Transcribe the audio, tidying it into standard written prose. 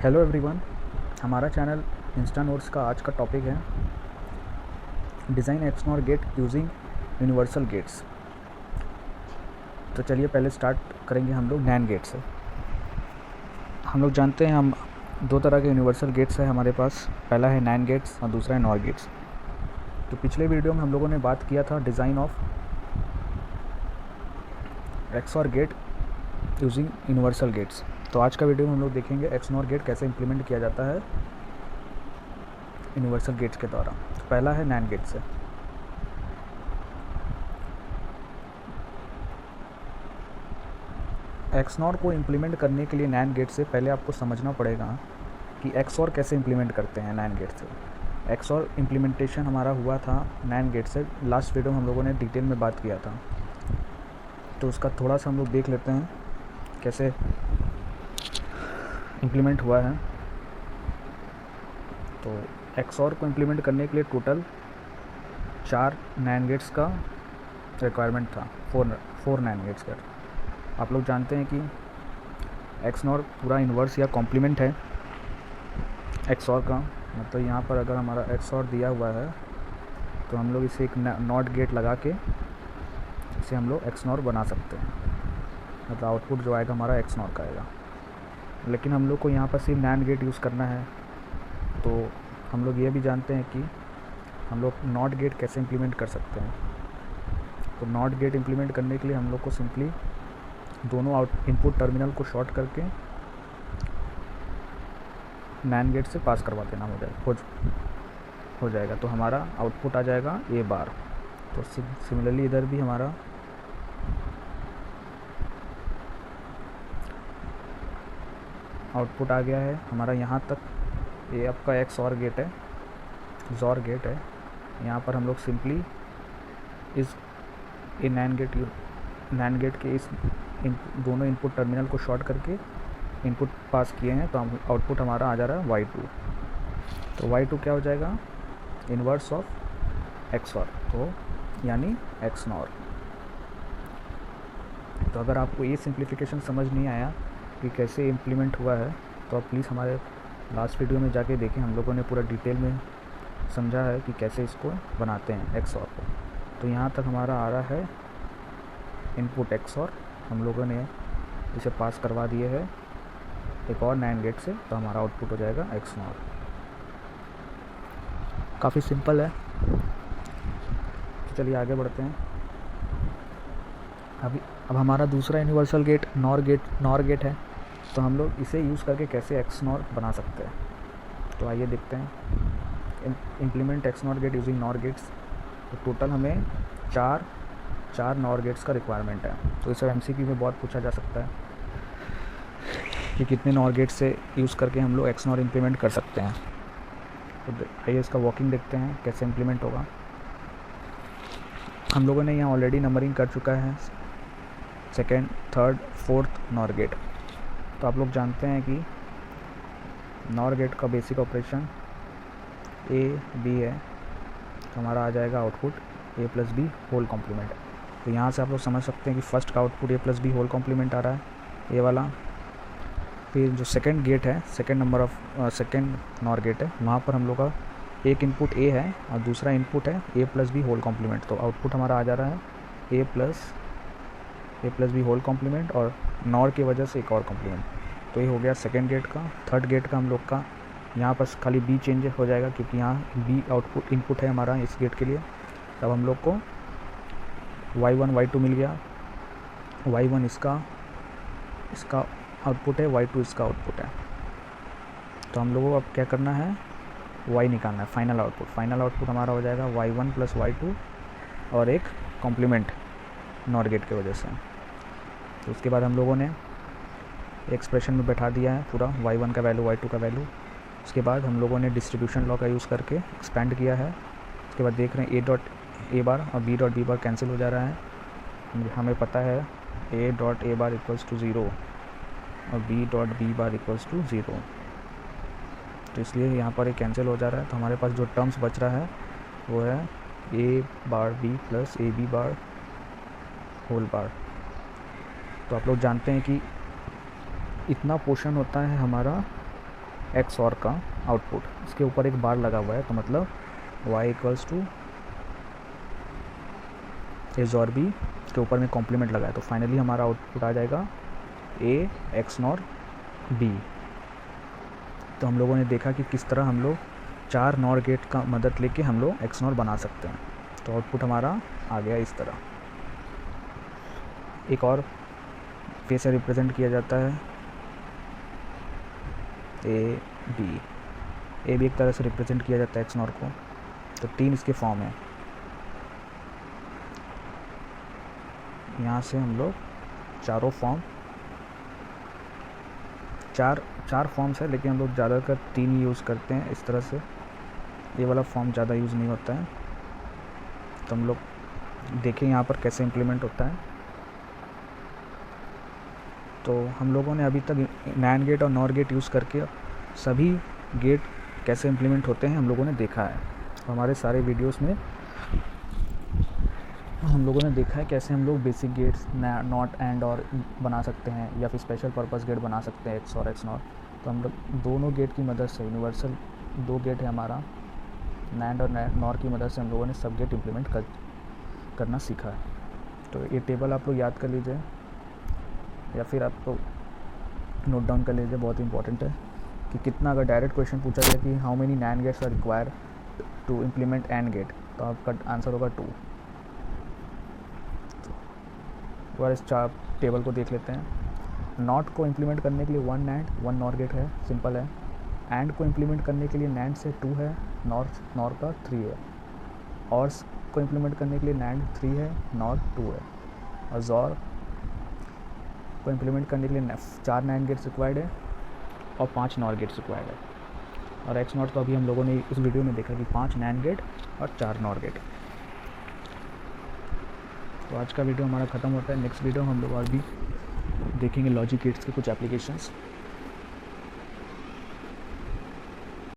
Hello everyone, हमारा channel insta notes का आज का टॉपिक है design XNOR gate using universal gates. तो चलिए पहले स्टार्ट करेंगे हम लोग नैन गेट से। हम लोग जानते हैं हम दो तरह के यूनिवर्सल गेट्स हैं हमारे पास, पहला है नैन गेट्स और दूसरा है नॉर गेट्स। तो पिछले वीडियो में हम लोगों ने बात किया था design of XOR gate using universal gates. तो आज का वीडियो में हम लोग देखेंगे एक्सनॉर गेट कैसे इम्प्लीमेंट किया जाता है यूनिवर्सल गेट्स के द्वारा। तो पहला है नैन गेट से। एक्सनॉर को इम्प्लीमेंट करने के लिए नैन गेट से पहले आपको समझना पड़ेगा कि एक्सऑर कैसे इम्प्लीमेंट करते हैं नैन गेट से। एक्सऑर इम्प्लीमेंटेशन हमारा हुआ था नैन गेट से, लास्ट वीडियो में हम लोगों ने डिटेल में बात किया था। तो उसका थोड़ा सा हम लोग देख लेते हैं कैसे इम्प्लीमेंट हुआ है। तो एक्सऑर को इम्प्लीमेंट करने के लिए टोटल 4 नैन गेट्स का रिक्वायरमेंट था, 4 नैन गेट्स का। आप लोग जानते हैं कि एक्सनॉर पूरा इन्वर्स या कॉम्प्लीमेंट है एक्सऑर का। मतलब यहाँ पर अगर हमारा एक्सऑर दिया हुआ है तो हम लोग इसे एक नॉट गेट लगा के इसे हम लोग एक्सनॉर बना सकते हैं। मतलब आउटपुट जो आएगा हमारा एक्सनॉर का आएगा। लेकिन हम लोग को यहाँ पर सिर्फ नैन गेट यूज़ करना है। तो हम लोग ये भी जानते हैं कि हम लोग नॉट गेट कैसे इम्प्लीमेंट कर सकते हैं। तो नॉट गेट इम्प्लीमेंट करने के लिए हम लोग को सिंपली दोनों इनपुट टर्मिनल को शॉर्ट करके नैन गेट से पास करवा देना हो जाएगा। तो हमारा आउटपुट आ जाएगा ए बार। तो सिमिलरली इधर भी हमारा आउटपुट आ गया है हमारा यहाँ तक। ये आपका एक्स और गेट है, जॉर गेट है। यहाँ पर हम लोग सिंपली इस नैन गेट के इस दोनों इनपुट टर्मिनल को शॉर्ट करके इनपुट पास किए हैं। तो हम आउटपुट हमारा आ जा रहा है y2। तो y2 क्या हो जाएगा, इन्वर्स ऑफ एक्सऑर, तो यानी एक्सनॉर। तो अगर आपको ये सिंप्लीफिकेशन समझ नहीं आया कि कैसे इम्प्लीमेंट हुआ है तो आप प्लीज़ हमारे लास्ट वीडियो में जाके देखें। हम लोगों ने पूरा डिटेल में समझा है कि कैसे इसको बनाते हैं एक्सऑर को। तो यहाँ तक हमारा आ रहा है इनपुट एक्सऑर, हम लोगों ने इसे पास करवा दिए है एक और नैन गेट से। तो हमारा आउटपुट हो जाएगा एक्सनॉर। काफ़ी सिंपल है। तो चलिए आगे बढ़ते हैं। अब हमारा दूसरा यूनिवर्सल गेट नॉर गेट है। तो हम लोग इसे यूज़ करके कैसे एक्सनॉर बना सकते हैं। तो आइए देखते हैं। Implement XNOR gate using NOR gates. तो टोटल हमें चार नॉर गेट्स का रिक्वायरमेंट है। तो इसे एमसीक्यू में बहुत पूछा जा सकता है कि कितने नॉर गेट्स से यूज़ करके हम लोग एक्सनॉर इम्प्लीमेंट कर सकते हैं। तो आइए इसका वर्किंग देखते हैं कैसे इम्प्लीमेंट होगा। हम लोगों ने यहाँ ऑलरेडी नंबरिंग कर चुका है second, third, fourth NOR gate. तो आप लोग जानते हैं कि नॉर गेट का बेसिक ऑपरेशन ए बी है। तो हमारा आ जाएगा output A plus B whole complement. तो यहाँ से आप लोग समझ सकते हैं कि फर्स्ट का output A plus B whole complement आ रहा है, ए वाला। फिर जो सेकंड गेट है, सेकंड नॉर गेट है, वहाँ पर हम लोग का एक इनपुट ए है और दूसरा इनपुट है ए प्लस बी होल कॉम्प्लीमेंट। तो आउटपुट हमारा आ जा रहा है ए प्लस बी होल कॉम्प्लीमेंट और नॉर की वजह से एक और कॉम्प्लीमेंट। तो ये हो गया सेकंड गेट का। थर्ड गेट का हम लोग का यहाँ पर खाली बी चेंज हो जाएगा क्योंकि यहाँ बी आउटपुट इनपुट है हमारा इस गेट के लिए। तब हम लोग को y1 y2 मिल गया। y1 इसका आउटपुट है, y2 इसका आउटपुट है। तो हम लोगों को अब क्या करना है, y निकालना है, फाइनल आउटपुट हमारा हो जाएगा y1 प्लस y2 और एक कॉम्प्लीमेंट नॉर गेट की वजह से। तो उसके बाद हम लोगों ने एक्सप्रेशन में बैठा दिया है पूरा y1 का वैल्यू, y2 का वैल्यू। उसके बाद हम लोगों ने डिस्ट्रीब्यूशन लॉ का यूज़ करके एक्सपेंड किया है। उसके बाद देख रहे हैं a बार और b बार कैंसिल हो जा रहा है। हमें पता है a बार इक्वल्स टू 0 और b बार इक्वल्स टू 0। तो इसलिए यहाँ पर ये कैंसिल हो जा रहा है। तो हमारे पास जो टर्म्स बच रहा है वो है a bar b plus A B bar whole bar. तो आप लोग जानते हैं कि इतना पोर्शन होता है हमारा एक्स और का आउटपुट, इसके ऊपर एक बार लगा हुआ है तो मतलब y इक्वल्स टू एज और बी के ऊपर में कॉम्प्लीमेंट लगा है, तो फाइनली हमारा आउटपुट आ जाएगा a x नॉर b। तो हम लोगों ने देखा कि किस तरह हम लोग 4 नॉर गेट का मदद लेके हम लोग एक्स नॉर बना सकते हैं। तो आउटपुट हमारा आ गया इस तरह। एक और वे से रिप्रेजेंट किया जाता है ए बी एक तरह से रिप्रेजेंट किया जाता है एक्स नॉर को। तो 3 इसके फॉर्म है, यहाँ से हम लोग चारों फॉर्म चार फॉर्म्स है, लेकिन हम लोग ज़्यादातर 3 ही यूज़ करते हैं इस तरह से। ये वाला फॉर्म ज़्यादा यूज़ नहीं होता है। तो हम लोग देखें यहाँ पर कैसे इम्प्लीमेंट होता है। तो हम लोगों ने अभी तक नैंड गेट और नॉर गेट यूज़ करके सभी गेट कैसे इम्प्लीमेंट होते हैं हम लोगों ने देखा है। तो हमारे सारे वीडियोस में हम लोगों ने देखा है कैसे हम लोग बेसिक गेट्स नॉट एंड और बना सकते हैं, या फिर स्पेशल पर्पस गेट बना सकते हैं एक्स और एक्स नॉट। तो हम लोग दोनों गेट की मदद से, यूनिवर्सल 2 गेट है हमारा, नैंड और नॉर की मदद से हम लोगों ने सब गेट इम्प्लीमेंट करना सीखा है। तो ये टेबल आप लोग याद कर लीजिए, या फिर आप लोग नोट डाउन कर लीजिए, बहुत इंपॉर्टेंट है कि कितना, अगर डायरेक्ट क्वेश्चन पूछा जाए कि how many NAND gates are require to implement AND gate, तो आपका आंसर होगा 2। और इस टेबल को देख लेते हैं। नॉट को इम्प्लीमेंट करने के लिए 1 नैंड 1 नॉर गेट है, सिंपल है। एंड को इम्प्लीमेंट करने के लिए नैंड से 2 है, नॉर का 3 है। और को इम्प्लीमेंट करने के लिए नैंड 3 है, नॉर 2 है। और ज़ॉर को इम्प्लीमेंट करने के लिए 4 नैंड गेट्स रिक्वायर्ड है और 5 नॉर गेट्स रिक्वायर्ड है। और एक्स नॉट तो अभी हम लोगों ने इस वीडियो में देखा कि 5 नैंड गेट और 4 नॉर गेट। तो आज का वीडियो हमारा ख़त्म होता है। नेक्स्ट वीडियो हम लोग और भी देखेंगे लॉजिक गेट्स के कुछ एप्लीकेशंस।